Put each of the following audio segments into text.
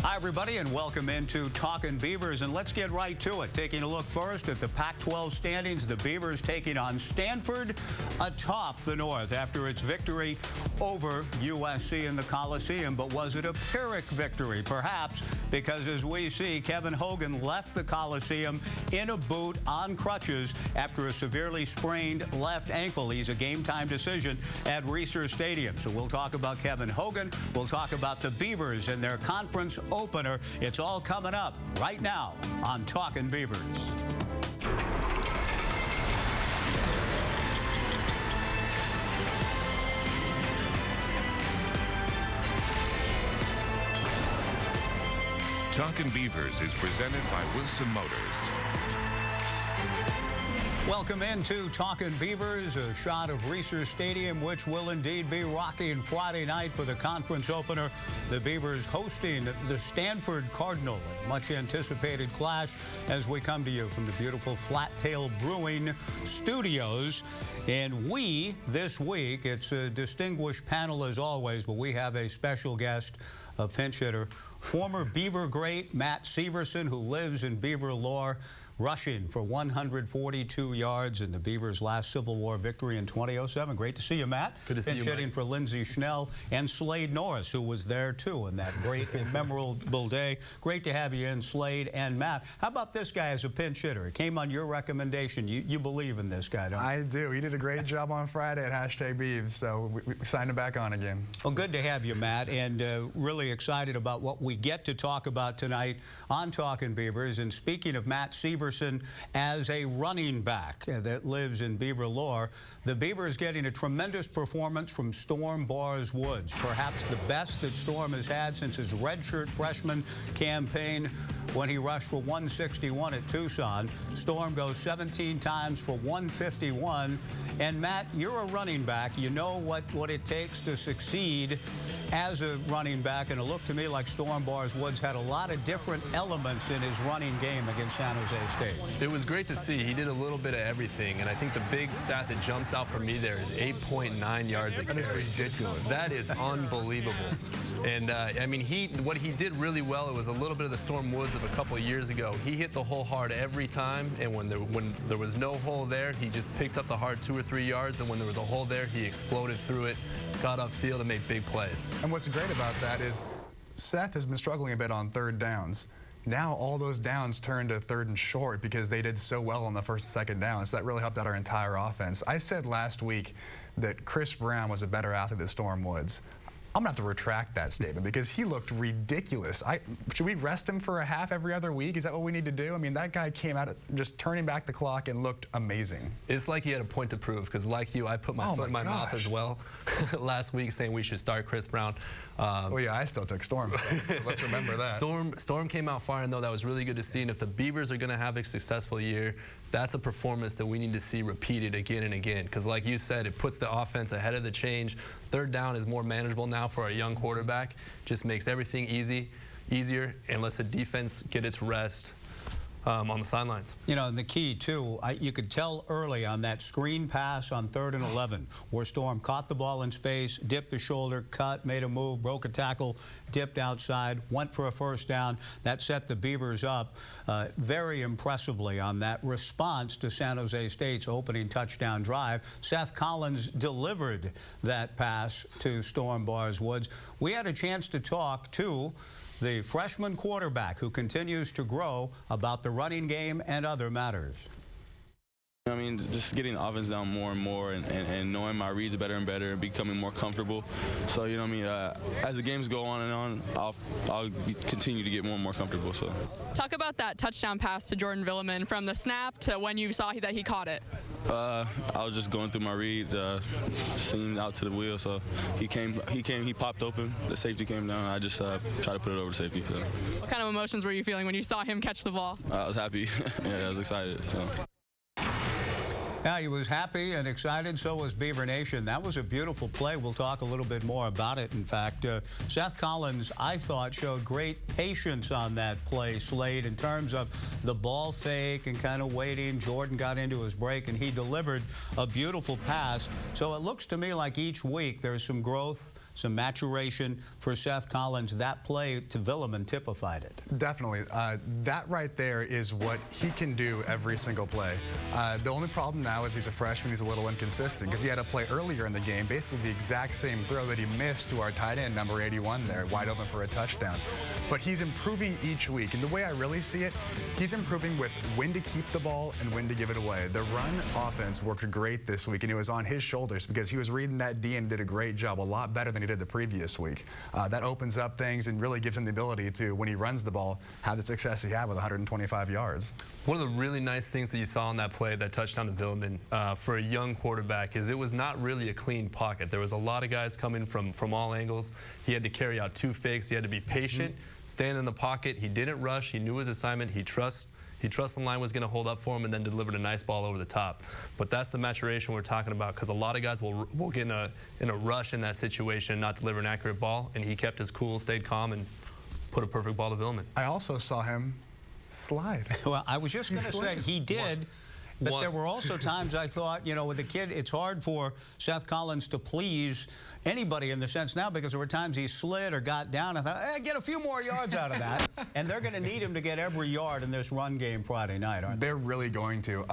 Hi, everybody, and welcome into Talkin Beavers, and let's get right to it. Taking a look first at the Pac-12 standings, the Beavers taking on Stanford atop the North after its victory over USC in the Coliseum. But was it a Pyrrhic victory? Perhaps, because as we see, Kevin Hogan left the Coliseum in a boot on crutches after a severely sprained left ankle. He's a game-time decision at Reser Stadium. So we'll talk about Kevin Hogan. We'll talk about the Beavers and their conference opener. It's all coming up right now on Talkin Beavers. Talkin Beavers is presented by Wilson Motors. Welcome into Talkin Beavers, a shot of Reser Stadium, which will indeed be rocking Friday night for the conference opener. The Beavers hosting the Stanford Cardinal, a much-anticipated clash as we come to you from the beautiful Flat Tail Brewing Studios. And we, this week, it's a distinguished panel as always, but we have a special guest, a pinch hitter, former Beaver great Matt Severson, who lives in Beaver Lore, rushing for 142 yards in the Beavers' last Civil War victory in 2007. Great to see you, Matt. Good to see you, Mike. Hitting for Lindsey Schnell and Slade Norris, who was there, too, in that great and memorable day. Great to have you in, Slade and Matt. How about this guy as a pinch hitter? It came on your recommendation. You believe in this guy, don't you? I do. He did a great job on Friday at #Beavs, so we signed him back on again. Well, good to have you, Matt, and really excited about what we get to talk about tonight on Talkin Beavers. And speaking of Matt Severson, as a running back that lives in Beaver Lore, the Beavers getting a tremendous performance from Storm Bars Woods, perhaps the best that Storm has had since his redshirt freshman campaign when he rushed for 161 at Tucson. Storm goes 17 times for 151. And Matt, you're a running back. You know what it takes to succeed as a running back, and it looked to me like Storm Bars Woods had a lot of different elements in his running game against San Jose State. It was great to see. He did a little bit of everything, and I think the big stat that jumps out for me there is 8.9 yards a carry. That is ridiculous. That is unbelievable. And I mean, what he did really well, it was a little bit of the Storm Woods of a couple of years ago. He hit the hole hard every time, and when there was no hole there, he just picked up the hard 2 or 3 yards, and when there was a hole there, he exploded through it, got upfield, and made big plays. And what's great about that is Seth has been struggling a bit on third downs. Now all those downs turned to third and short because they did so well on the first and second down. So that really helped out our entire offense. I said last week that Chris Brown was a better athlete than Storm Woods. I'm going to have to retract that statement because he looked ridiculous. Should we rest him for a half every other week? Is that what we need to do? I mean, that guy came out just turning back the clock and looked amazing. It's like he had a point to prove because, like you, I put my foot in my mouth as well last week saying we should start Chris Brown. Well, yeah, I still took Storm, so let's remember that. Storm came out firing, though. That was really good to see. And if the Beavers are going to have a successful year, that's a performance that we need to see repeated again and again. Because like you said, it puts the offense ahead of the change. Third down is more manageable now for a young quarterback. Just makes everything easier, and lets the defense get its rest on the sidelines. You know, and the key, too, you could tell early on that screen pass on 3rd and 11 where Storm caught the ball in space, dipped the shoulder, cut, made a move, broke a tackle, dipped outside, went for a first down. That set the Beavers up very impressively on that response to San Jose State's opening touchdown drive. Seth Collins delivered that pass to Storm Bars Woods. We had a chance to talk to the freshman quarterback who continues to grow about the running game and other matters. I mean, just getting the offense down more and more and knowing my reads better and better and becoming more comfortable. So, you know what I mean, as the games go on and on, I'll continue to get more and more comfortable. So, talk about that touchdown pass to Jordan Villeman from the snap to when you saw that he caught it. I was just going through my read, seeing out to the wheel. So he popped open. The safety came down. I just tried to put it over the safety. So. What kind of emotions were you feeling when you saw him catch the ball? I was happy. Yeah, I was excited. So. Yeah, he was happy and excited. So was Beaver Nation. That was a beautiful play. We'll talk a little bit more about it. In fact, Seth Collins, I thought, showed great patience on that play, Slade, in terms of the ball fake and kind of waiting. Jordan got into his break, and he delivered a beautiful pass. So it looks to me like each week there's some growth, some maturation for Seth Collins. That play to Villeman typified it. Definitely. That right there is what he can do every single play. The only problem now is he's a freshman. He's a little inconsistent because he had a play earlier in the game, basically the exact same throw that he missed to our tight end, number 81 there, wide open for a touchdown. But he's improving each week. And the way I really see it, he's improving with when to keep the ball and when to give it away. The run offense worked great this week, and it was on his shoulders because he was reading that D and did a great job, a lot better than he did the previous week. That opens up things and really gives him the ability to, when he runs the ball, have the success he had with 125 yards. One of the really nice things that you saw on that play, that touchdown to Villeman, for a young quarterback, is it was not really a clean pocket. There was a lot of guys coming from all angles. He had to carry out 2 fakes. He had to be patient, stand in the pocket. He didn't rush. He knew his assignment. He trusted the line was going to hold up for him, and then delivered a nice ball over the top. But that's the maturation we're talking about, because a lot of guys will get in a rush in that situation and not deliver an accurate ball, and he kept his cool, stayed calm, and put a perfect ball to Villeman. I also saw him slide. Well, I was just going to say he did. But there were also times I thought, you know, with the kid, it's hard for Seth Collins to please anybody in the sense now, because there were times he slid or got down. I thought, hey, get a few more yards out of that. And they're going to need him to get every yard in this run game Friday night, aren't they? They're really going to.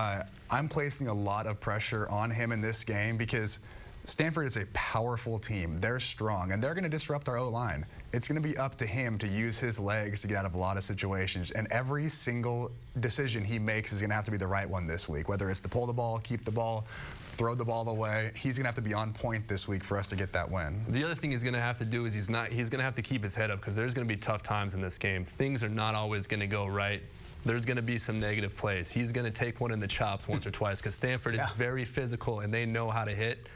I'm placing a lot of pressure on him in this game because Stanford is a powerful team. They're strong, and they're going to disrupt our O-line. It's going to be up to him to use his legs to get out of a lot of situations, and every single decision he makes is going to have to be the right one this week, whether it's to pull the ball, keep the ball, throw the ball away. He's going to have to be on point this week for us to get that win. The other thing he's going to have to do is he's going to have to keep his head up, because there's going to be tough times in this game. Things are not always going to go right. There's going to be some negative plays. He's going to take one in the chops once or twice, because Stanford is very physical and they know how to hit.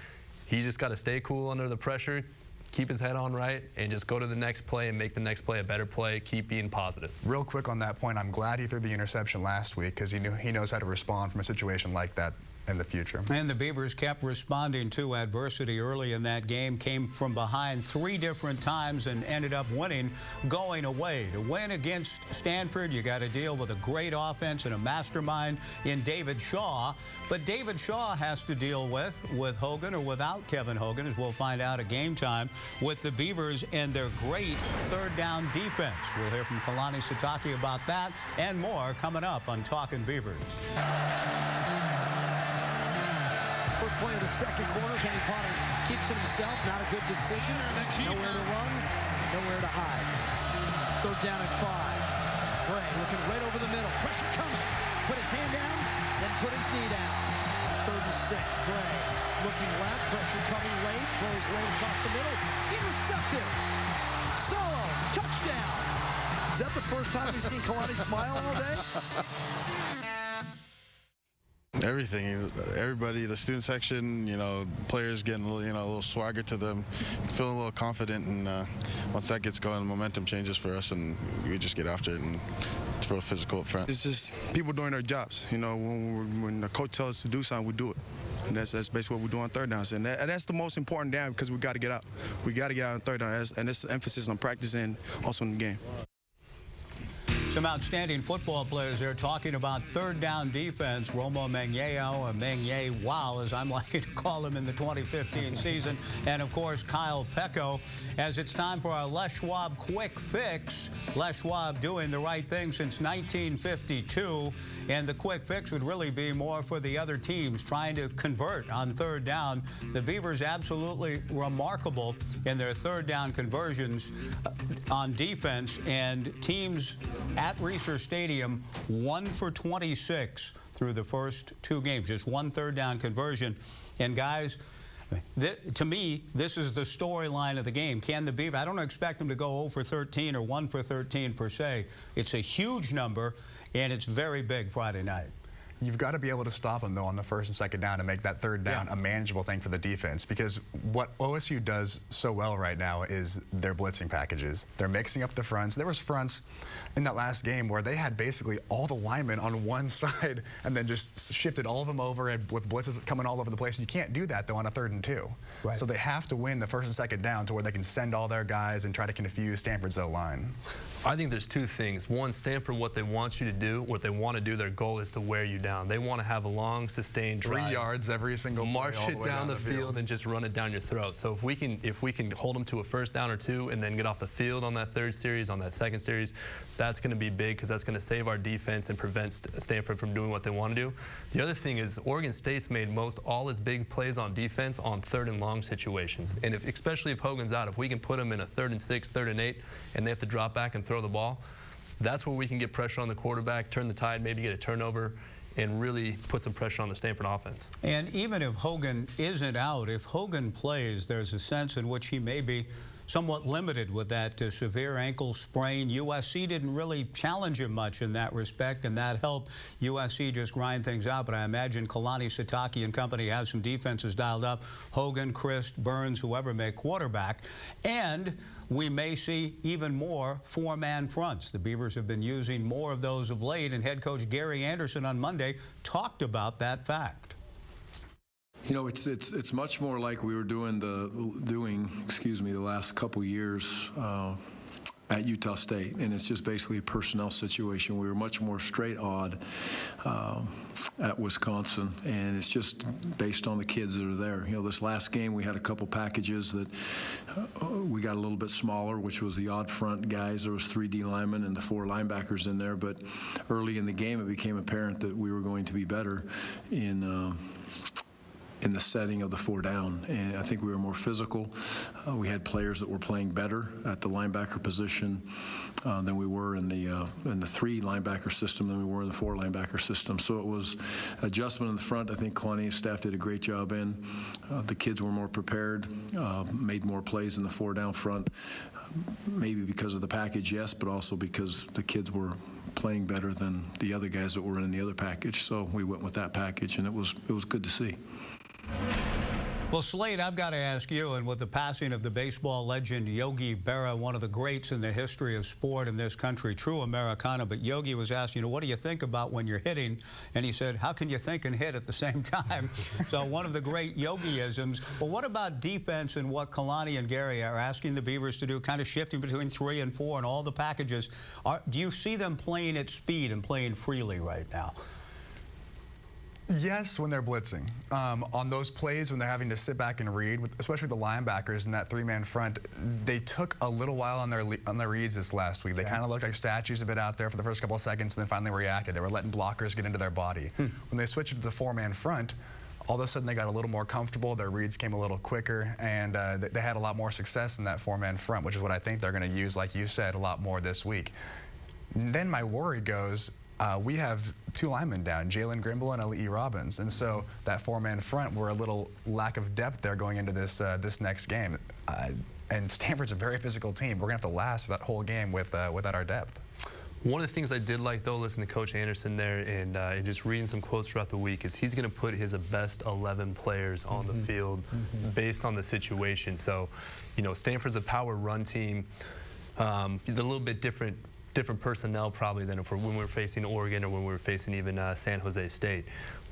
He's just got to stay cool under the pressure, keep his head on right, and just go to the next play and make the next play a better play, keep being positive. Real quick on that point, I'm glad he threw the interception last week, because he knows how to respond from a situation like that in the future. And the Beavers kept responding to adversity early in that game, came from behind 3 different times and ended up winning going away. To win against Stanford, you got to deal with a great offense and a mastermind in David Shaw. But David Shaw has to deal with Hogan or without Kevin Hogan, as we'll find out at game time, with the Beavers and their great third down defense. We'll hear from Kalani Sitake about that and more coming up on Talkin Beavers. First play of the second quarter, Kenny Potter keeps it himself. Not a good decision. Nowhere to run, nowhere to hide. Third down at 5. Gray looking right over the middle. Pressure coming. Put his hand down, then put his knee down. 3rd and 6. Gray looking left. Pressure coming late. Throws late across the middle. Intercepted. Solo. Touchdown. Is that the first time we've seen Kalani smile all day? Everything, everybody, the student section, you know, players getting a little swagger to them, feeling a little confident, and once that gets going, momentum changes for us, and we just get after it, and it's real physical up front. It's just people doing their jobs. You know, when the coach tells us to do something, we do it. And that's basically what we do on third downs, and that's the most important down, because we got to get out. We got to get out on third down, and it's emphasis on practice and also in the game. Some outstanding football players there talking about third down defense. Romo Mengeo, or Mengye, wow, as I'm liking to call him in the 2015 season. And, of course, Kyle Pecco. As it's time for our Les Schwab Quick Fix. Les Schwab doing the right thing since 1952. And the quick fix would really be more for the other teams trying to convert on third down. The Beavers absolutely remarkable in their third down conversions on defense. And teams at Reser Stadium, 1 for 26 through the first 2 games. Just 1 third down conversion. And guys, to me, this is the storyline of the game. Can the Beavers, I don't expect them to go 0 for 13 or 1 for 13 per se. It's a huge number, and it's very big Friday night. You've got to be able to stop them, though, on the first and second down and make that third down a manageable thing for the defense. Because what OSU does so well right now is their blitzing packages. They're mixing up the fronts. There was fronts in that last game where they had basically all the linemen on one side and then just shifted all of them over, and with blitzes coming all over the place. You can't do that, though, on a 3rd and 2. Right. So they have to win the first and second down to where they can send all their guys and try to confuse Stanford's O-line. I think there's 2 things. One, Stanford, what they want you to do, what they want to do, their goal is to wear you down down. They want to have a long, sustained drive. 3 yards every single play, march all the it way down the field and just run it down your throat. So if we can hold them to a first down or two and then get off the field on that third series, on that second series, that's going to be big because that's going to save our defense and prevent Stanford from doing what they want to do. The other thing is Oregon State's made most all its big plays on defense on 3rd and long situations. And especially if Hogan's out, if we can put them in a 3rd and 6, 3rd and 8, and they have to drop back and throw the ball, that's where we can get pressure on the quarterback, turn the tide, maybe get a turnover, and really put some pressure on the Stanford offense. And even if Hogan isn't out, if Hogan plays, there's a sense in which he may be somewhat limited with that severe ankle sprain. USC didn't really challenge him much in that respect, and that helped USC just grind things out. But I imagine Kalani Sitake and company have some defenses dialed up. Hogan, Christ, Burns, whoever may quarterback. And we may see even more 4-man fronts. The Beavers have been using more of those of late, and head coach Gary Anderson on Monday talked about that fact. You know, it's much more like we were doing the last couple years at Utah State, and it's just basically a personnel situation. We were much more straight odd at Wisconsin, and it's just based on the kids that are there. You know, this last game we had a couple packages that we got a little bit smaller, which was the odd front guys. There was 3 D linemen and the 4 linebackers in there, but early in the game it became apparent that we were going to be better in the setting of the 4 down, and I think we were more physical. We had players that were playing better at the linebacker position than we were in the 3 linebacker system than we were in the 4 linebacker system. So it was adjustment in the front. I think Kalani's staff did a great job in. The kids were more prepared, made more plays in the 4 down front, maybe because of the package, yes, but also because the kids were playing better than the other guys that were in the other package. So we went with that package, and it was good to see. Well, Slade, I've got to ask you, and with the passing of the baseball legend Yogi Berra, one of the greats in the history of sport in this country, true Americana, but Yogi was asked, you know, what do you think about when you're hitting? And he said, how can you think and hit at the same time? So one of the great Yogi-isms. But what about defense and what Kalani and Gary are asking the Beavers to do, kind of shifting between 3 and 4 and all the packages? Do you see them playing at speed and playing freely right now? Yes, when they're blitzing. On those plays when they're having to sit back and read, especially the linebackers in that 3-man front, they took a little while on their reads this last week. They kind of looked like statues a bit out there for the first couple of seconds, and then finally reacted. They were letting blockers get into their body. When they switched to the 4-man front, all of a sudden they got a little more comfortable, their reads came a little quicker, and they had a lot more success in that 4-man front, which is what I think they're going to use, like you said, a lot more this week. And then my worry goes, we have 2 linemen down, Jalen Grimble and Ali Robbins, and so that 4-man front, we're a little lack of depth there going into this next game. And Stanford's a very physical team. We're going to have to last that whole game without our depth. One of the things I did like, though, listening to Coach Anderson there and just reading some quotes throughout the week, is he's going to put his best 11 players on the field based on the situation. So, you know, Stanford's a power run team. They're a little bit different personnel probably than when we were facing Oregon or when we were facing even San Jose State.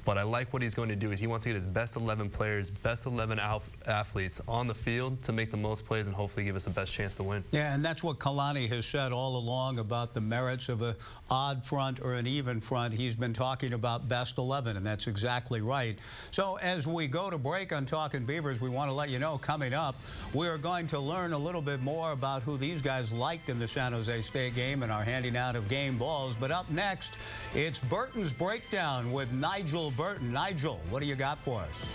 But I like what he's going to do is he wants to get his best 11 players, best 11 athletes on the field to make the most plays and hopefully give us the best chance to win. Yeah, and that's what Kalani has said all along about the merits of an odd front or an even front. He's been talking about best 11, and that's exactly right. So as we go to break on Talkin Beavers, we want to let you know coming up, we're going to learn a little bit more about who these guys liked in the San Jose State game and our handing out of game balls. But up next, it's Burton's Breakdown with Nigel Burton. Nigel, what do you got for us?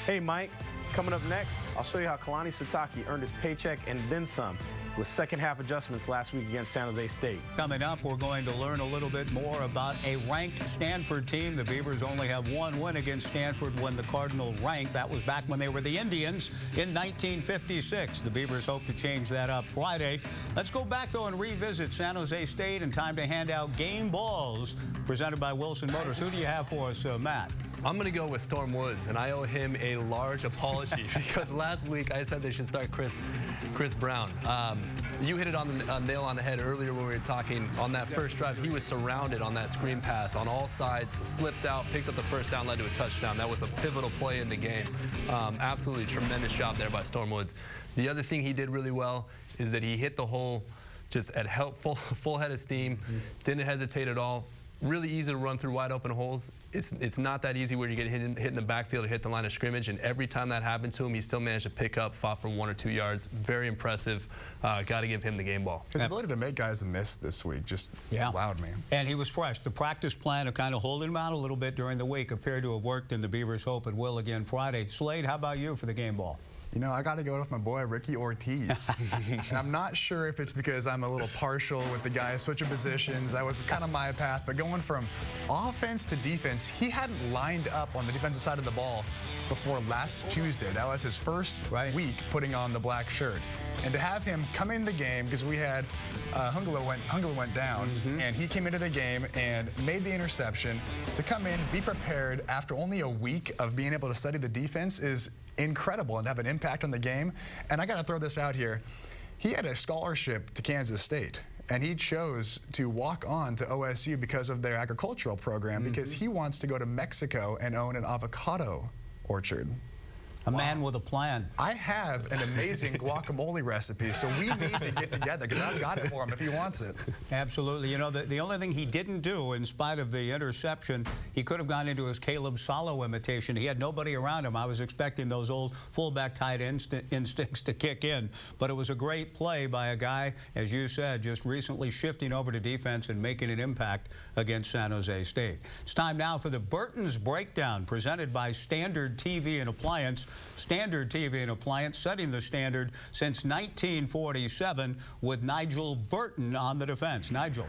Hey, Mike. Coming up next, I'll show you how Kalani Sitake earned his paycheck and then some with second-half adjustments last week against San Jose State. Coming up, we're going to learn a little bit more about a ranked Stanford team. The Beavers only have 1 win against Stanford when the Cardinal ranked. That was back when they were the Indians in 1956. The Beavers hope to change that up Friday. Let's go back, though, and revisit San Jose State, and time to hand out game balls presented by Wilson Motors. Who do you have for us, Matt? I'm going to go with Storm Woods, and I owe him a large apology because last week I said they should start Chris Brown. You hit it on the nail on the head earlier when we were talking. On that first drive, he was surrounded on that screen pass on all sides, slipped out, picked up the first down, led to a touchdown. That was a pivotal play in the game. Absolutely tremendous job there by Storm Woods. The other thing he did really well is that he hit the hole just at full head of steam, didn't hesitate at all. really easy to run through wide open holes. It's not that easy where you get hit in the backfield or hit the line of scrimmage, and every time that happened to him, he still managed to pick up, fought for 1 or 2 yards. Very impressive. Got to give him the game ball. His ability to make guys miss this week just wowed me. And he was fresh. The practice plan of kind of holding him out a little bit during the week appeared to have worked, and the Beavers hope it will again Friday. Slade, how about you for the game ball? You know, I got to go with my boy, Ricky Ortiz. And I'm not sure if it's because I'm a little partial with the guy switching positions. That was kind of my path. But going from offense to defense, he hadn't lined up on the defensive side of the ball before last Tuesday. That was his first week putting on the black shirt. And to have him come into the game, because we had Hungala went down, and he came into the game and made the interception. To come in, be prepared after only a week of being able to study the defense is incredible and have an impact on the game. And I got to throw this out here. He had a scholarship to Kansas State, and he chose to walk on to OSU because of their agricultural program, because he wants to go to Mexico and own an avocado orchard. A man with a plan. I have an amazing guacamole recipe, so we need to get together, because I've got it for him if he wants it. Absolutely. You know, the only thing he didn't do, in spite of the interception, he could have gone into his Caleb Salo imitation. He had nobody around him. I was expecting those old fullback tight instincts to kick in, but it was a great play by a guy, as you said, just recently shifting over to defense and making an impact against San Jose State. It's time now for the Burton's Breakdown, presented by Standard TV and Appliance. Standard TV and Appliance setting the standard since 1947 with Nigel Burton on the defense. Nigel.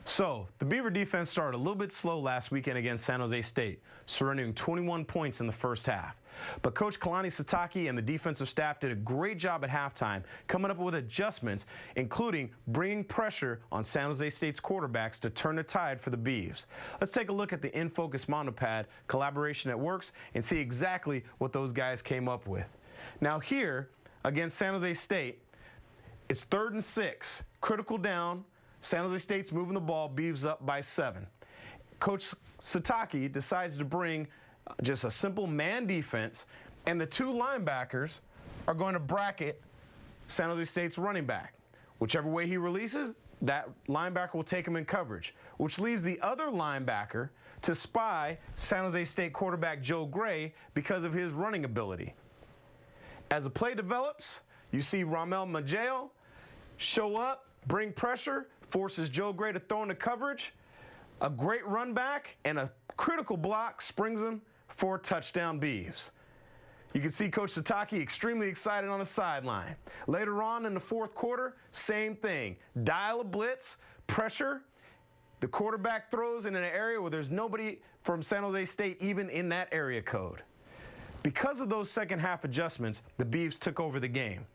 So, the Beaver defense started a little bit slow last weekend against San Jose State, surrendering 21 points in the first half. But Coach Kalani Sitake and the defensive staff did a great job at halftime, coming up with adjustments, including bringing pressure on San Jose State's quarterbacks to turn the tide for the Beavs. Let's take a look at the In Focus Montopad collaboration that works and see exactly what those guys came up with. Now here, against San Jose State, it's 3rd and 6, critical down. San Jose State's moving the ball, Beavs up by 7. Coach Sitake decides to bring just a simple man defense, and the 2 linebackers are going to bracket San Jose State's running back. Whichever way he releases, that linebacker will take him in coverage, which leaves the other linebacker to spy San Jose State quarterback Joe Gray because of his running ability. As the play develops, you see Ramel Majeo show up, bring pressure, forces Joe Gray to throw into coverage. A great run back and a critical block springs him for a touchdown Beavs. You can see Coach Sitake extremely excited on the sideline. Later on in the 4th quarter, same thing. Dial a blitz, pressure. The quarterback throws in an area where there's nobody from San Jose State even in that area code. Because of those second half adjustments, the Beavs took over the game.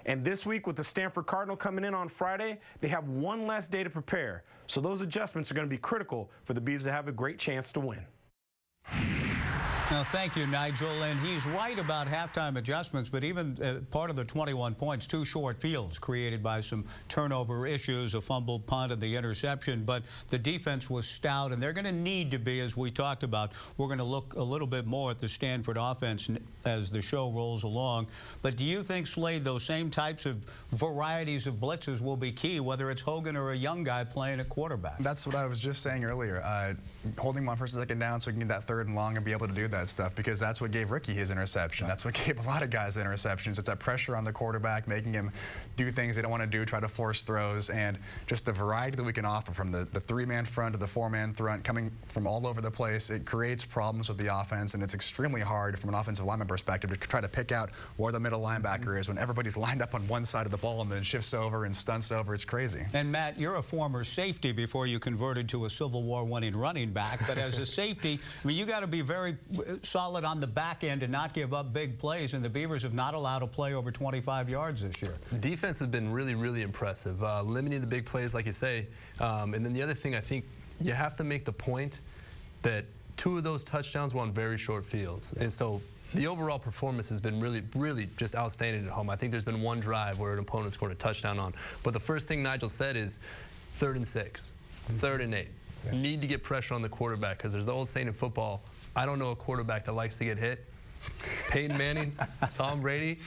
And this week, with the Stanford Cardinal coming in on Friday, they have one less day to prepare. So those adjustments are going to be critical for the Beavs to have a great chance to win. Now, thank you, Nigel. And he's right about halftime adjustments, but even part of the 21 points, 2 short fields created by some turnover issues, a fumble, punt, and the interception. But the defense was stout, and they're going to need to be, as we talked about. We're going to look a little bit more at the Stanford offense as the show rolls along. But do you think, Slade, those same types of varieties of blitzes will be key, whether it's Hogan or a young guy playing at quarterback? That's what I was just saying earlier. Holding him on first and second down so we can get that 3rd and long and be able to do that stuff, because that's what gave Ricky his interception. That's what gave a lot of guys interceptions. It's that pressure on the quarterback, making him do things they don't want to do, try to force throws, and just the variety that we can offer from the 3-man front to the 4-man front, coming from all over the place. It creates problems with the offense, and it's extremely hard from an offensive lineman perspective to try to pick out where the middle linebacker is when everybody's lined up on one side of the ball and then shifts over and stunts over. It's crazy. And Matt, you're a former safety before you converted to a Civil War winning running back, but as a safety, I mean, you got to be very solid on the back end and not give up big plays, and the Beavers have not allowed a play over 25 yards this year. Defense has been really, really impressive, limiting the big plays, like you say. And then the other thing, I think you have to make the point that 2 of those touchdowns were on very short fields. And so the overall performance has been really, really just outstanding at home. I think there's been 1 drive where an opponent scored a touchdown on. But the first thing Nigel said is 3rd and 6, 3rd and 8. You need to get pressure on the quarterback, because there's the old saying in football, I don't know a quarterback that likes to get hit. Peyton Manning, Tom Brady,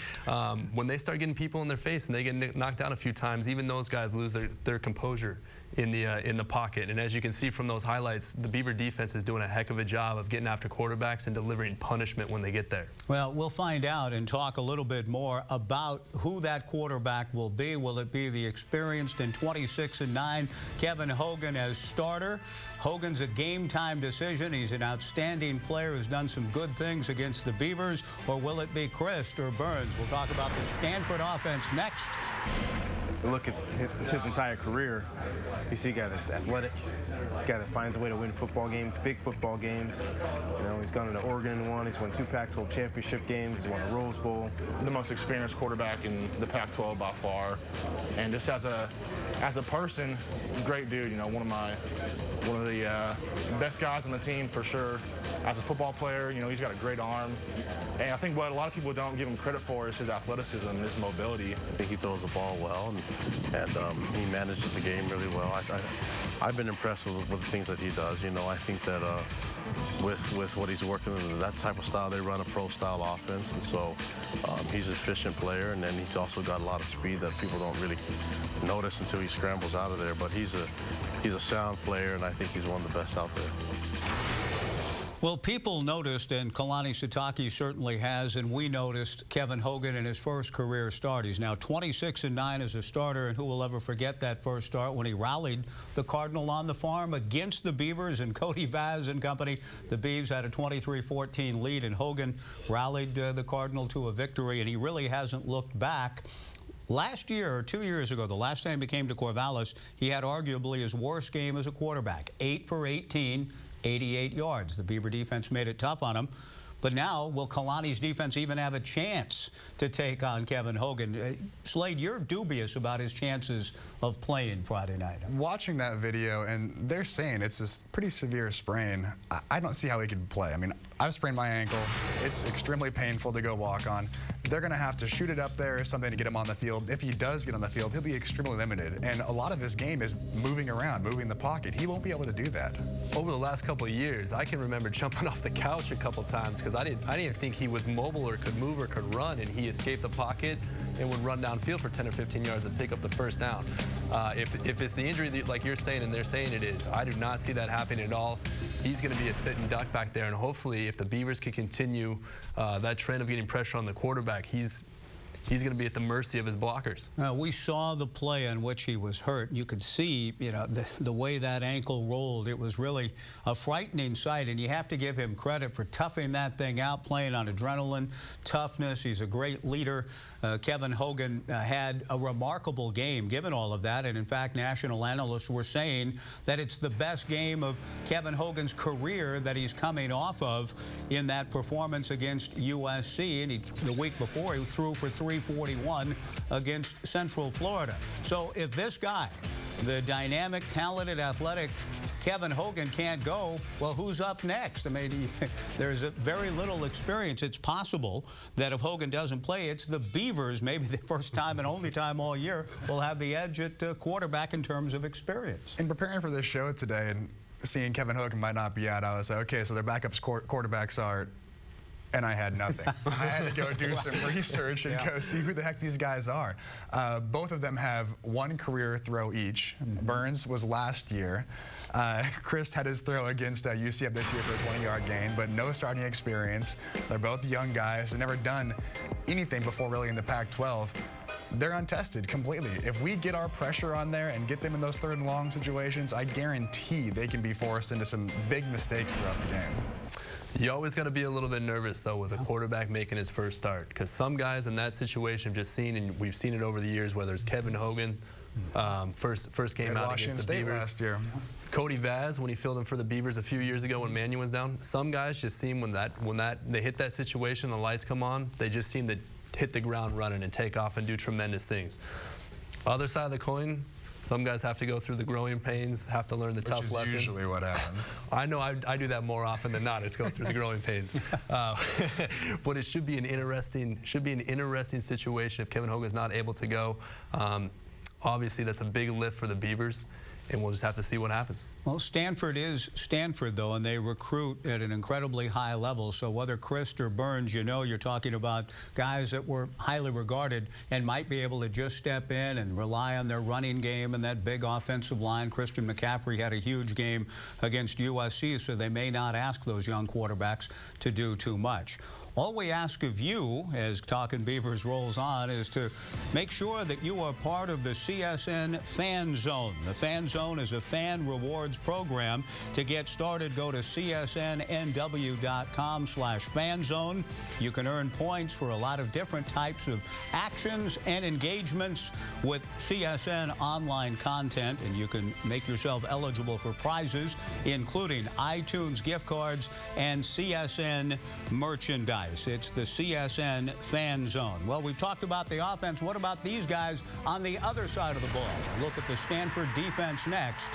when they start getting people in their face and they get knocked down a few times, even those guys lose their composure in the pocket. And as you can see from those highlights, the Beaver defense is doing a heck of a job of getting after quarterbacks and delivering punishment when they get there. Well, we'll find out and talk a little bit more about who that quarterback will be. Will it be the experienced and 26-9 Kevin Hogan as starter? Hogan's a game-time decision. He's an outstanding player who's done some good things against the Beavers. Or will it be Christ or Burns? We'll talk about the Stanford offense next. Look at his entire career. You see a guy that's athletic, a guy that finds a way to win football games, big football games. You know, he's gone into Oregon and won. He's won 2 Pac-12 championship games. He's won a Rose Bowl. The most experienced quarterback in the Pac-12 by far, and just as a person, great dude. You know, one of the best guys on the team for sure. As a football player, you know, he's got a great arm, and I think what a lot of people don't give him credit for is his athleticism and his mobility. I think he throws the ball well, and he manages the game really well. I've been impressed with the things that he does. You know, I think that with what he's working with, that type of style, they run a pro-style offense, and so he's an efficient player, and then he's also got a lot of speed that people don't really notice until he scrambles out of there. But he's a sound player, and I think he's one of the best out there. Well, people noticed, and Kalani Sitake certainly has, and we noticed Kevin Hogan in his first career start. He's now 26-9 as a starter, and who will ever forget that first start when he rallied the Cardinal on the farm against the Beavers and Cody Vaz and company. The Beavs had a 23-14 lead, and Hogan rallied the Cardinal to a victory, and he really hasn't looked back. Last year, or 2 years ago, the last time he came to Corvallis, he had arguably his worst game as a quarterback, 8 for 18. 88 yards. The Beaver defense made it tough on him. But now, will Kalani's defense even have a chance to take on Kevin Hogan? Slade, you're dubious about his chances of playing Friday night. Watching that video, and they're saying it's a pretty severe sprain, I don't see how he could play. I mean, I've sprained my ankle. It's extremely painful to go walk on. They're going to have to shoot it up there or something to get him on the field. If he does get on the field, he'll be extremely limited. And a lot of his game is moving around, moving the pocket. He won't be able to do that. Over the last couple of years, I can remember jumping off the couch a couple times because I didn't think he was mobile or could move or could run, and he escaped the pocket and would run downfield for 10 or 15 yards and pick up the first down. If it's the injury that, like you're saying and they're saying it is, I do not see that happening at all. He's going to be a sitting duck back there, and hopefully if the Beavers can continue that trend of getting pressure on the quarterback, he's going to be at the mercy of his blockers. We saw the play on which he was hurt. You could see, you know, the way that ankle rolled. It was really a frightening sight, and you have to give him credit for toughing that thing out, playing on adrenaline, toughness. He's a great leader. Kevin Hogan had a remarkable game given all of that, and in fact, national analysts were saying that it's the best game of Kevin Hogan's career that he's coming off of in that performance against USC, and the week before he threw for 341 against Central Florida. So if this guy, the dynamic, talented, athletic Kevin Hogan can't go, well, who's up next? I mean, there's very little experience. It's possible that if Hogan doesn't play, it's the Beavers, maybe the first time and only time all year, will have the edge at quarterback in terms of experience. In preparing for this show today and seeing Kevin Hogan might not be out, I was like, okay, so their backups quarterbacks are... And I had nothing. I had to go do some research and go see who the heck these guys are. Both of them have one career throw each. Burns was last year. Chris had his throw against UCF this year for a 20-yard gain, but no starting experience. They're both young guys. They've never done anything before really in the Pac-12. They're untested completely. If we get our pressure on there and get them in those third and long situations, I guarantee they can be forced into some big mistakes throughout the game. You always got to be a little bit nervous, though, with a quarterback making his first start, because some guys in that situation have just seen, and we've seen it over the years, whether it's Kevin Hogan, first game out against the Beavers. Last year. Cody Vaz, when he filled in for the Beavers a few years ago when Mannion was down. Some guys just seem when they hit that situation, the lights come on, they just seem to hit the ground running and take off and do tremendous things. Other side of the coin, some guys have to go through the growing pains, have to learn the tough lessons. Which is usually what happens. I know I do that more often than not. It's going through the growing pains. But it should be an interesting situation if Kevin Hogan's not able to go. Obviously, that's a big lift for the Beavers. and we'll just have to see what happens. Well, Stanford is Stanford, though, and they recruit at an incredibly high level. So whether Christ or Burns, you know, you're talking about guys that were highly regarded and might be able to just step in and rely on their running game and that big offensive line. Christian McCaffrey had a huge game against USC, so they may not ask those young quarterbacks to do too much. All we ask of you as Talkin Beavers rolls on is to make sure that you are part of the CSN Fan Zone. The Fan Zone is a fan rewards program. To get started, go to csnnw.com/fanzone. You can earn points for a lot of different types of actions and engagements with CSN online content, and you can make yourself eligible for prizes, including iTunes gift cards and CSN merchandise. It's the CSN Fan Zone. Well, we've talked about the offense. What about these guys on the other side of the ball? Look at the Stanford defense next.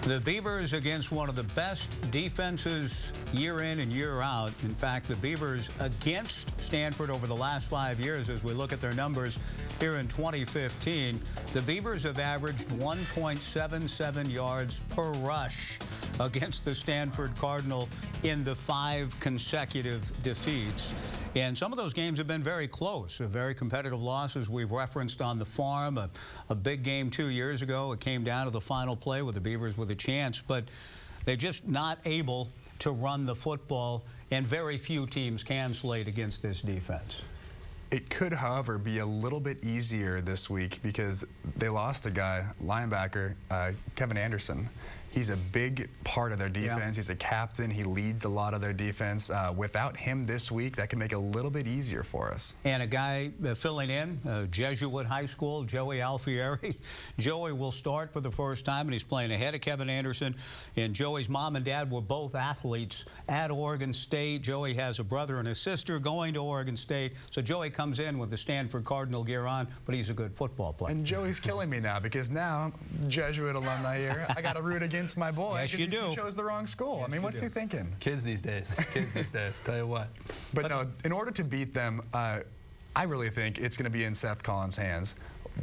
The Beavers against one of the best defenses year in and year out. In fact, the Beavers against Stanford over the last 5 years, as we look at their numbers here in 2015, the Beavers have averaged 1.77 yards per rush against the Stanford Cardinal in the 5 consecutive defeats. And some of those games have been very close, very competitive losses. We've referenced on the farm a big game 2 years ago. It came down to the final play with the Beavers with a chance, but they're just not able to run the football, and very few teams can slate against this defense. It could, however, be a little bit easier this week because they lost a guy, linebacker, Kevin Anderson. He's a big part of their defense. Yeah. He's a captain. He leads a lot of their defense. Without him this week, that can make it a little bit easier for us. And a guy filling in, Jesuit High School, Joey Alfieri. Joey will start for the first time, and he's playing ahead of Kevin Anderson. And Joey's mom and dad were both athletes at Oregon State. Joey has a brother and a sister going to Oregon State. So Joey comes in with the Stanford Cardinal gear on, but he's a good football player. And Joey's killing me now because now, Jesuit alumni here, I got to root again. My boy. Yes, you do. He chose the wrong school. Yes, I mean, what's he thinking? Kids these days. Kids these days. Tell you what. But no, in order to beat them, I really think it's going to be in Seth Collins' hands.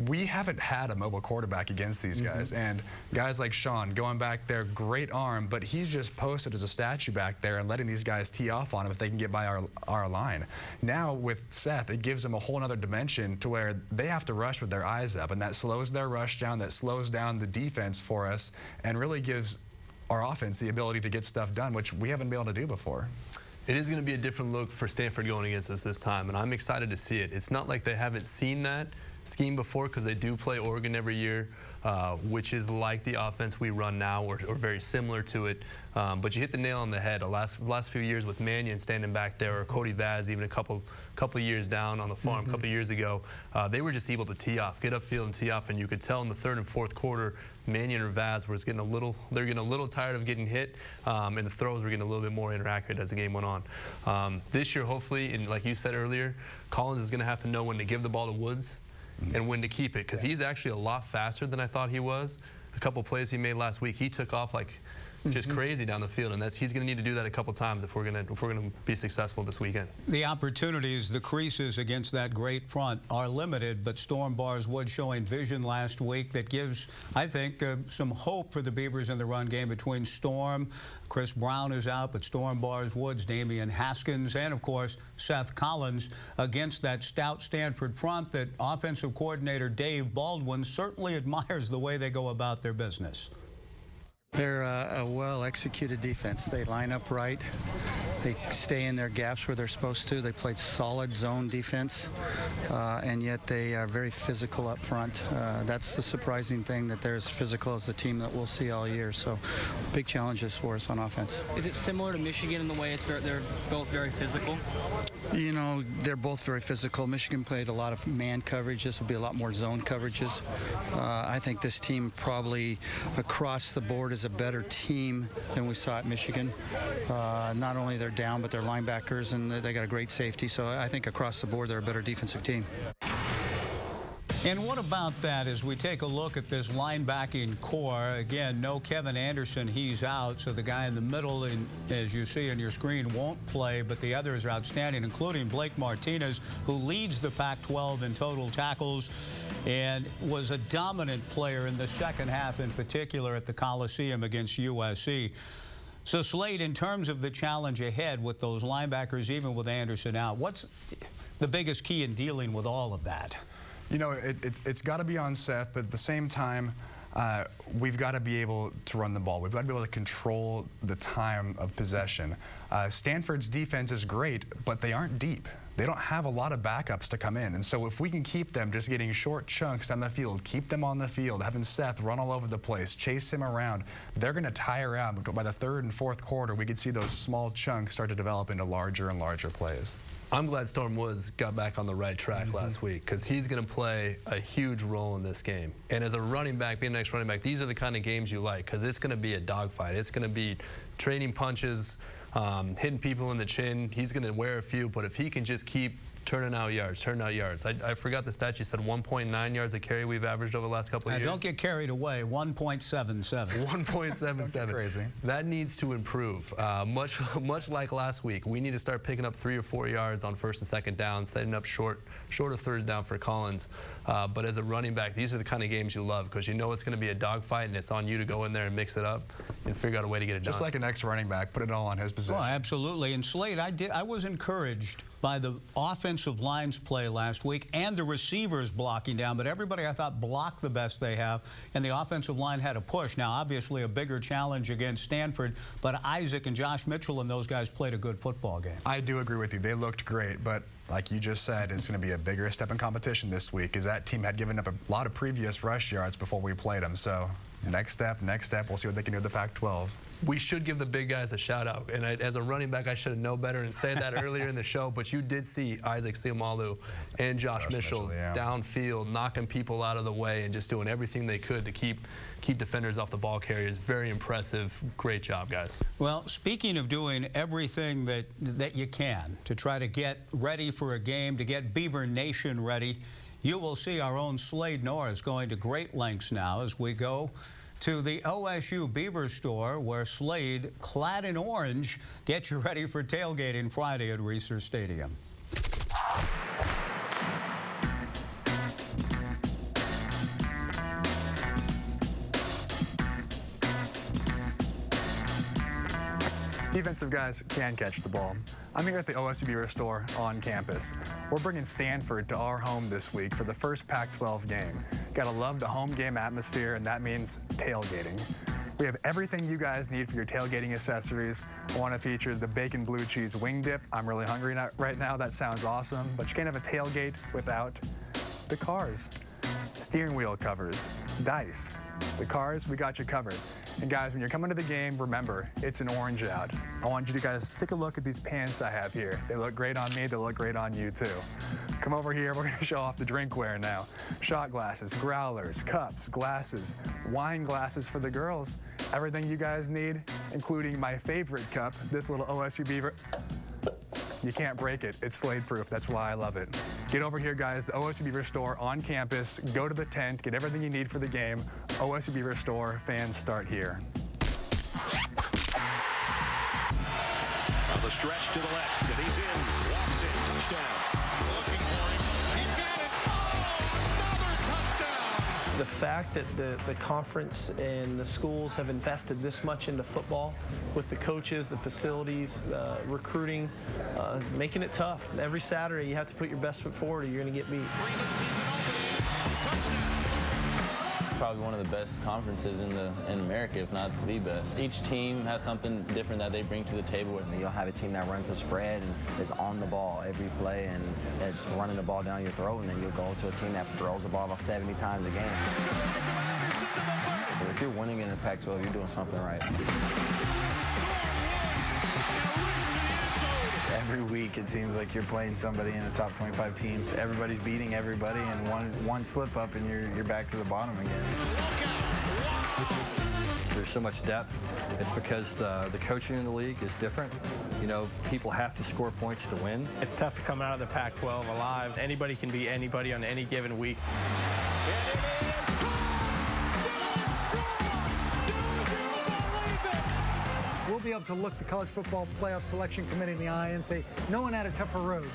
We haven't had a mobile quarterback against these guys. And guys like Sean, going back there, great arm, but he's just posted as a statue back there and letting these guys tee off on him if they can get by our line. Now with Seth, it gives them a whole other dimension to where they have to rush with their eyes up, and that slows their rush down, that slows down the defense for us, and really gives our offense the ability to get stuff done, which we haven't been able to do before. It is going to be a different look for Stanford going against us this time, and I'm excited to see it. It's not like they haven't seen that scheme before, because they do play Oregon every year, which is like the offense we run now, or very similar to it. But you hit the nail on the head. The last few years with Mannion standing back there, or Cody Vaz even a couple years down on the farm a couple years ago, they were just able to tee off, get upfield and tee off, and you could tell in the third and fourth quarter, Mannion or Vaz was getting a little tired of getting hit, and the throws were getting a little bit more inaccurate as the game went on. This year, hopefully, and like you said earlier, Collins is going to have to know when to give the ball to Woods and when to keep it, because he's actually a lot faster than I thought he was. A couple plays he made last week, he took off like just crazy down the field, and he's going to need to do that a couple times if we're going to be successful this weekend. The opportunities, the creases against that great front are limited, but Storm Bars Wood showing vision last week that gives, I think, some hope for the Beavers in the run game between Storm. Chris Brown is out, but Storm Bars Woods, Damian Haskins, and of course Seth Collins against that stout Stanford front that offensive coordinator Dave Baldwin certainly admires the way they go about their business. They're a well-executed defense. They line up right. They stay in their gaps where they're supposed to. They played solid zone defense, and yet they are very physical up front. That's the surprising thing, that they're as physical as the team that we'll see all year. So big challenges for us on offense. Is it similar to Michigan in the way they're both very physical? You know, they're both very physical. Michigan played a lot of man coverage. This will be a lot more zone coverages. I think this team probably across the board is a better team than we saw at Michigan. Not only they're down, but they're linebackers, and they got a great safety. So I think across the board they're a better defensive team. And what about that as we take a look at this linebacking core? Again, no Kevin Anderson, he's out, so the guy in the middle, as you see on your screen, won't play, but the others are outstanding, including Blake Martinez, who leads the Pac-12 in total tackles. and was a dominant player in the second half, in particular at the Coliseum against USC. So, Slade, in terms of the challenge ahead with those linebackers, even with Anderson out, what's the biggest key in dealing with all of that? You know, it's got to be on Seth, but at the same time, we've got to be able to run the ball. We've got to be able to control the time of possession. Stanford's defense is great, but they aren't deep. They don't have a lot of backups to come in. And so if we can keep them just getting short chunks down the field, keep them on the field, having Seth run all over the place, chase him around, they're going to tire out. But by the third and fourth quarter, we could see those small chunks start to develop into larger and larger plays. I'm glad Storm Woods got back on the right track last week, because he's going to play a huge role in this game. And as a running back, being the next running back, these are the kind of games you like, because it's going to be a dogfight. It's going to be trading punches, hitting people in the chin. He's going to wear a few, but if he can just keep turning out yards. I forgot the stat. You said 1.9 yards a carry we've averaged over the last couple of years. Don't get carried away. 1.77. 1.77. Crazy. That needs to improve. Much like last week, we need to start picking up 3 or 4 yards on first and second down, setting up shorter third down for Collins. But as a running back, these are the kind of games you love, because you know it's going to be a dogfight, and it's on you to go in there and mix it up and figure out a way to get it done. Just like an ex-running back, put it all on his position. Oh, absolutely. And Slade, I was encouraged by the offensive line's play last week and the receivers blocking down, but everybody I thought blocked the best they have, and the offensive line had a push. Now, obviously a bigger challenge against Stanford, but Isaac and Josh Mitchell and those guys played a good football game. I do agree with you. They looked great, but like you just said, it's going to be a bigger step in competition this week, because that team had given up a lot of previous rush yards before we played them. So next step, we'll see what they can do with the Pac-12. We should give the big guys a shout-out. And as a running back, I should have known better and said that earlier in the show. But you did see Isaac Seumalo and Josh Mitchell downfield, knocking people out of the way and just doing everything they could to keep defenders off the ball carriers. Very impressive. Great job, guys. Well, speaking of doing everything that you can to try to get ready for a game, to get Beaver Nation ready, you will see our own Slade Norris going to great lengths now as we go to the OSU Beaver store, where Slade, clad in orange, gets you ready for tailgating Friday at Reser Stadium. Defensive guys can catch the ball. I'm here at the OSU Beaver store on campus. We're bringing Stanford to our home this week for the first Pac-12 game. Gotta love the home game atmosphere, and that means tailgating. We have everything you guys need for your tailgating accessories. I want to feature the bacon blue cheese wing dip. I'm really hungry right now. That sounds awesome. But you can't have a tailgate without the cars. Steering wheel covers, dice. The cars, we got you covered. And guys, when you're coming to the game, remember, it's an orange out. I want you to guys take a look at these pants I have here. They look great on me, they look great on you too. Come over here, we're gonna show off the drinkware now. Shot glasses, growlers, cups, glasses, wine glasses for the girls. Everything you guys need, including my favorite cup, this little OSU Beaver. You can't break it. It's Slade proof. That's why I love it. Get over here, guys. The OSU Beaver store on campus. Go to the tent. Get everything you need for the game. OSU Beaver store. Fans start here. On the stretch to the left, and he's in. Walks in. Touchdown. He's looking for him. He's got it. Oh, another touchdown. The fact that the conference and the schools have invested this much into football, with the coaches, the facilities, the recruiting, making it tough. Every Saturday you have to put your best foot forward or you're going to get beat. Probably one of the best conferences in America, if not the best. Each team has something different that they bring to the table. And you'll have a team that runs the spread and is on the ball every play and is running the ball down your throat, and then you'll go to a team that throws the ball about 70 times a game. If you're winning in the Pac-12, you're doing something right. Every week it seems like you're playing somebody in a top 25 team. Everybody's beating everybody, and one slip up and you're back to the bottom again. There's so much depth. It's because the coaching in the league is different. You know, people have to score points to win. It's tough to come out of the Pac-12 alive. Anybody can beat anybody on any given week. We'll be able to look the College Football Playoff Selection Committee in the eye and say, no one had a tougher road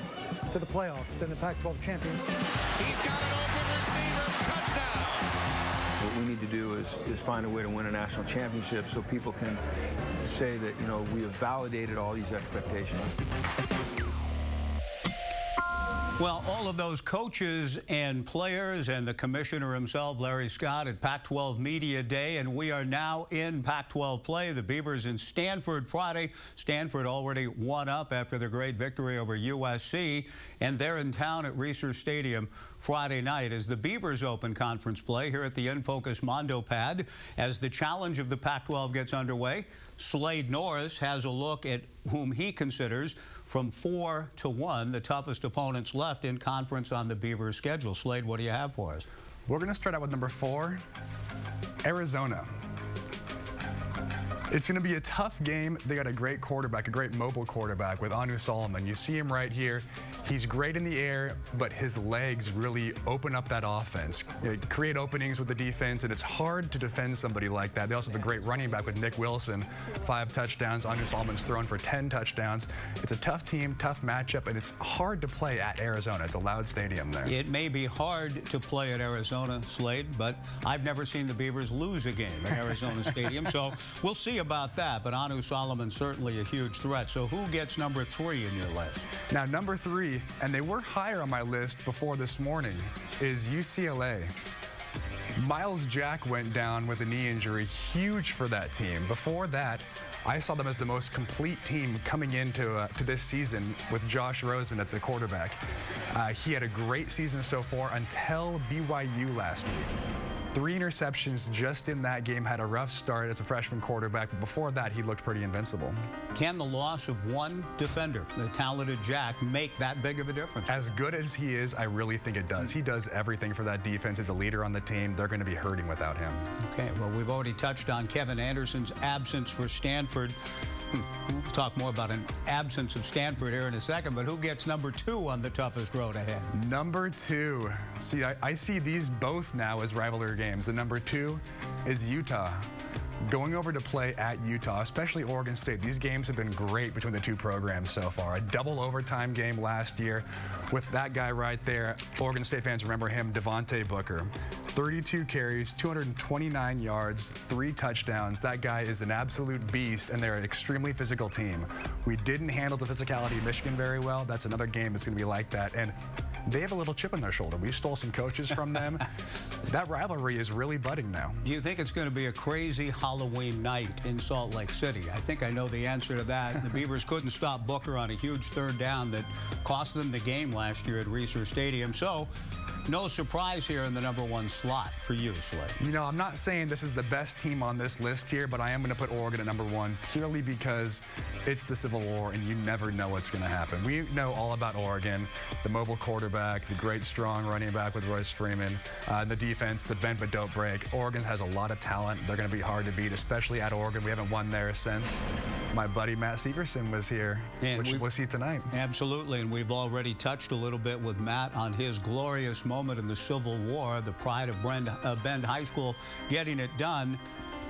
to the playoff than the Pac-12 champion. He's got an open receiver. is find a way to win a national championship so people can say that, you know, we have validated all these expectations. Well, all of those coaches and players and the commissioner himself, Larry Scott, at Pac-12 Media Day, and we are now in Pac-12 play. The Beavers in Stanford Friday. Stanford already 1-up after their great victory over USC, and they're in town at Research Stadium Friday night as the Beavers open conference play here at the InFocus Mondo Pad. As the challenge of the Pac-12 gets underway, Slade Norris has a look at whom he considers from 4 to 1 the toughest opponents left in conference on the Beavers schedule. Slade, what do you have for us? We're going to start out with number 4, Arizona. It's going to be a tough game. They got a great quarterback, a great mobile quarterback with Anu Solomon. You see him right here. He's great in the air, but his legs really open up that offense, create openings with the defense, and it's hard to defend somebody like that. They also have a great running back with Nick Wilson, 5 touchdowns. Anu Solomon's thrown for 10 touchdowns. It's a tough team, tough matchup, and it's hard to play at Arizona. It's a loud stadium there. It may be hard to play at Arizona, Slade, but I've never seen the Beavers lose a game at Arizona Stadium, so we'll see about that. But Anu Solomon's certainly a huge threat. So who gets number 3 in your list? Now, number 3, and they were higher on my list before this morning, is UCLA. Miles Jack went down with a knee injury, huge for that team. Before that, I saw them as the most complete team coming into to this season with Josh Rosen at the quarterback. He had a great season so far until BYU last week. 3 interceptions just in that game. Had a rough start as a freshman quarterback, but before that, he looked pretty invincible. Can the loss of one defender, the talented Jack, make that big of a difference? As good as he is, I really think it does. He does everything for that defense. He's a leader on the team. They're going to be hurting without him. Okay, well, we've already touched on Kevin Anderson's absence for Stanford. We'll talk more about an absence of Stanford here in a second, but who gets number 2 on the toughest road ahead? Number 2. See, I see these both now as rivalry games. The number 2 is Utah. Going over to play at Utah, especially Oregon State. These games have been great between the 2 programs so far. A double overtime game last year with that guy right there. Oregon State fans remember him, Devontae Booker. 32 carries, 229 yards, 3 touchdowns. That guy is an absolute beast, and they're an extremely physical team. We didn't handle the physicality of Michigan very well. That's another game that's going to be like that. And they have a little chip on their shoulder. We stole some coaches from them. That rivalry is really budding now. Do you think it's going to be a crazy Halloween night in Salt Lake City? I think I know the answer to that. The Beavers couldn't stop Booker on a huge 3rd down that cost them the game last year at Research Stadium. So no surprise here in the number 1 slot for you, Slade. You know, I'm not saying this is the best team on this list here, but I am going to put Oregon at number 1 purely because it's the Civil War and you never know what's going to happen. We know all about Oregon, the mobile quarterback, the great strong running back with Royce Freeman, the defense, the bend but don't break. Oregon has a lot of talent. They're going to be hard to beat, especially at Oregon. We haven't won there since my buddy Matt Severson was here, and which we'll see tonight. Absolutely, and we've already touched a little bit with Matt on his glorious moment in the Civil War, the pride of Bend High School getting it done.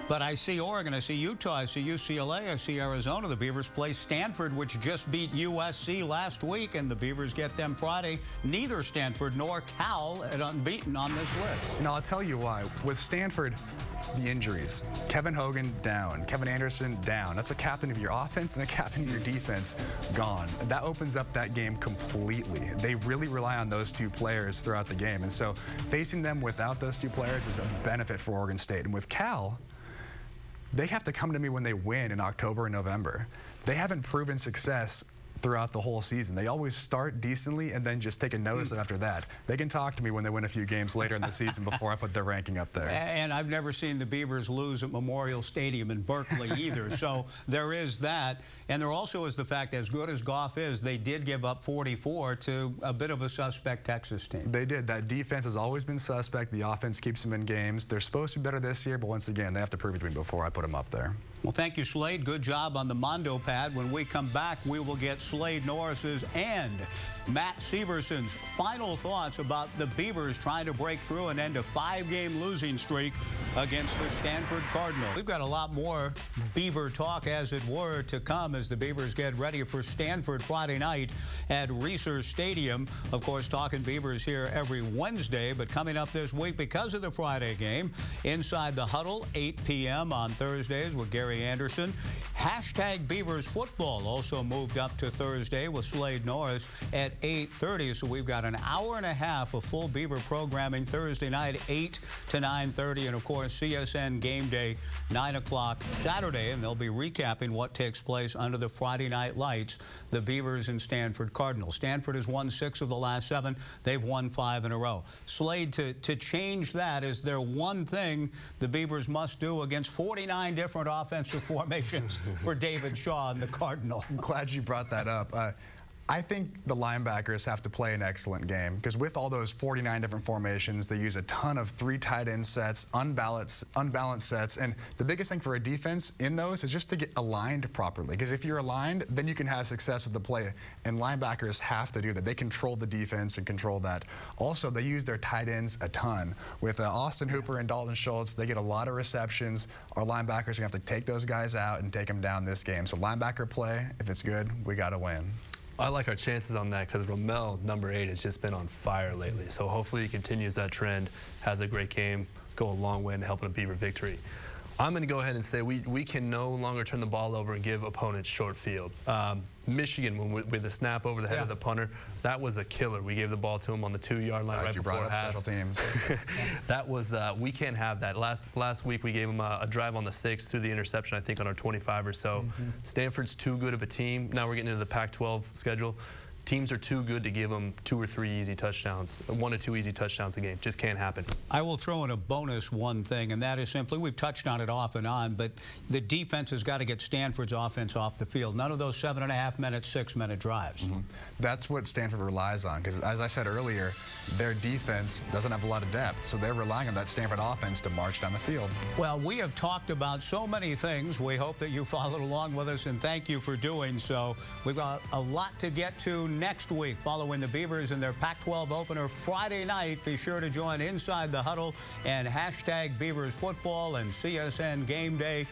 But I see Oregon, I see Utah, I see UCLA, I see Arizona. The Beavers play Stanford, which just beat USC last week, and the Beavers get them Friday. Neither Stanford nor Cal are unbeaten on this list. Now, I'll tell you why. With Stanford, the injuries. Kevin Hogan down. Kevin Anderson down. That's a captain of your offense and a captain of your defense gone. That opens up that game completely. They really rely on those 2 players throughout the game. And so facing them without those 2 players is a benefit for Oregon State. And with Cal, they have to come to me when they win in October and November. They haven't proven success throughout the whole season. They always start decently and then just take a notice after that. They can talk to me when they win a few games later in the season before I put their ranking up there. And I've never seen the Beavers lose at Memorial Stadium in Berkeley either. So there is that. And there also is the fact, as good as Goff is, they did give up 44 to a bit of a suspect Texas team. They did. That defense has always been suspect. The offense keeps them in games. They're supposed to be better this year, but once again, they have to prove it to me before I put them up there. Well, thank you, Slade. Good job on the Mondo Pad. When we come back, we will get Slade Norris's and Matt Severson's final thoughts about the Beavers trying to break through and end a 5-game losing streak against the Stanford Cardinals. We've got a lot more Beaver talk, as it were, to come as the Beavers get ready for Stanford Friday night at Reser Stadium. Of course, Talkin Beavers here every Wednesday, but coming up this week because of the Friday game, Inside the Huddle, 8 p.m. on Thursdays with Gary Anderson. Hashtag Beavers Football also moved up to Thursday with Slade Norris at 8:30. So we've got an hour and a half of full Beaver programming Thursday night, 8 to 9:30. And, of course, CSN Game Day, 9 o'clock Saturday. And they'll be recapping what takes place under the Friday night lights, the Beavers and Stanford Cardinals. Stanford has won 6 of the last 7. They've won 5 in a row. Slade, to change that, is there one thing the Beavers must do against 49 different offensive formations for David Shaw and the Cardinal? I'm glad you brought that up. I think the linebackers have to play an excellent game because with all those 49 different formations, they use a ton of 3 tight end sets, unbalanced sets, and the biggest thing for a defense in those is just to get aligned properly, because if you're aligned, then you can have success with the play, and linebackers have to do that. They control the defense and control that. Also, they use their tight ends a ton. With Austin Hooper and Dalton Schultz, they get a lot of receptions. Our linebackers are going to have to take those guys out and take them down this game. So linebacker play, if it's good, we got to win. I like our chances on that because Ramel, number 8, has just been on fire lately. So hopefully he continues that trend, has a great game, go a long way in helping a Beaver victory. I'm going to go ahead and say we can no longer turn the ball over and give opponents short field. Michigan, with the snap over the head of the punter, that was a killer. We gave the ball to him on the 2-yard line right before half. Special teams. That was, we can't have that. Last week we gave him a drive on the 6 through the interception, I think, on our 25 or so. Stanford's too good of a team. Now we're getting into the Pac-12 schedule. Teams are too good to give them 2 or 3 easy touchdowns, 1 or 2 easy touchdowns a game. Just can't happen. I will throw in a bonus one thing, and that is simply, we've touched on it off and on, but the defense has got to get Stanford's offense off the field. None of those 7.5-minute, 6-minute drives. That's what Stanford relies on, because as I said earlier, their defense doesn't have a lot of depth, so they're relying on that Stanford offense to march down the field. Well, we have talked about so many things. We hope that you followed along with us, and thank you for doing so. We've got a lot to get to next week following the Beavers in their Pac-12 opener Friday night. Be sure to join Inside the Huddle and hashtag Beavers Football and CSN Game Day